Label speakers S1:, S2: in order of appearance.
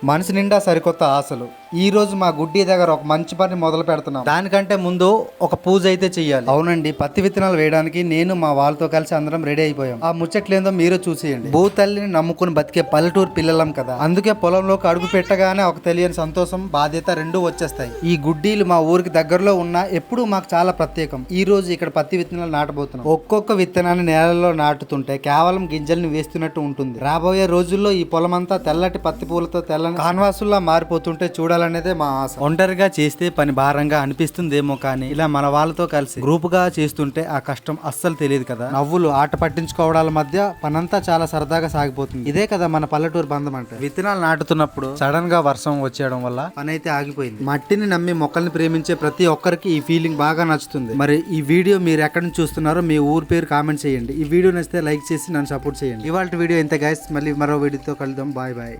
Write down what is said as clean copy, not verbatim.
S1: మనసు నిండా సరికొత్త ఆశలు. ఈ రోజు మా గుడ్డి దగ్గర ఒక మంచి పని మొదలు పెడుతున్నాం. దానికంటే ముందు ఒక పూజ అయితే చెయ్యాలి. అవునండి, పత్తి విత్తనాలు వేయడానికి నేను మా వాళ్ళతో కలిసి అందరం రెడీ అయిపోయాం. ఆ ముచ్చట్లేందో మీరు చూసేయండి. భూతల్లిని నమ్ముకుని బతికే పల్లెటూరు పిల్లలం కదా, అందుకే పొలంలోకి అడుగు పెట్టగానే ఒక తెలియని సంతోషం, బాధ్యత రెండూ వచ్చేస్తాయి. ఈ గుడ్డీలు మా ఊరికి దగ్గరలో ఉన్నా ఎప్పుడూ మాకు చాలా ప్రత్యేకం. ఈ రోజు ఇక్కడ పత్తి విత్తనాలు నాటబోతున్నాం. ఒక్కొక్క విత్తనాన్ని నేలలో నాటుతుంటే కేవలం గింజల్ని వేస్తున్నట్టు ఉంటుంది. రాబోయే రోజుల్లో ఈ పొలమంతా తెల్లటి పత్తి పూలతో తెల్లని కాన్వాసుల్లా మారిపోతుంటే చూడాలనేదే మా ఆశ. ఒంటరిగా చేస్తే పని భారంగా అనిపిస్తుందేమో, కానీ ఇలా మన వాళ్ళతో కలిసి గ్రూప్ గా చేస్తుంటే ఆ కష్టం అస్సలు తెలియదు కదా. నవ్వులు, ఆట పట్టించుకోవడాల మధ్య పనంతా చాలా సరదాగా సాగిపోతుంది. ఇదే కదా మన పల్లెటూరు బంధం అంటే. విత్తనాలు నాటుతున్నప్పుడు సడన్ గా వర్షం వచ్చేయడం వల్ల పని అయితే ఆగిపోయింది. మట్టిని నమ్మి మొక్కల్ని ప్రేమించే ప్రతి ఒక్కరికి ఈ ఫీలింగ్ బాగా నచ్చుతుంది. మరి ఈ వీడియో మీరు ఎక్కడి నుంచి చూస్తున్నారో మీ ఊరు పేరు కామెంట్ చేయండి. ఈ వీడియో నచ్చితే లైక్ చేసి నన్ను సపోర్ట్ చేయండి. ఇవాళ వీడియో ఇంత గైస్, మళ్ళీ మరో వీడియోతో కలుద్దాం. Bye bye.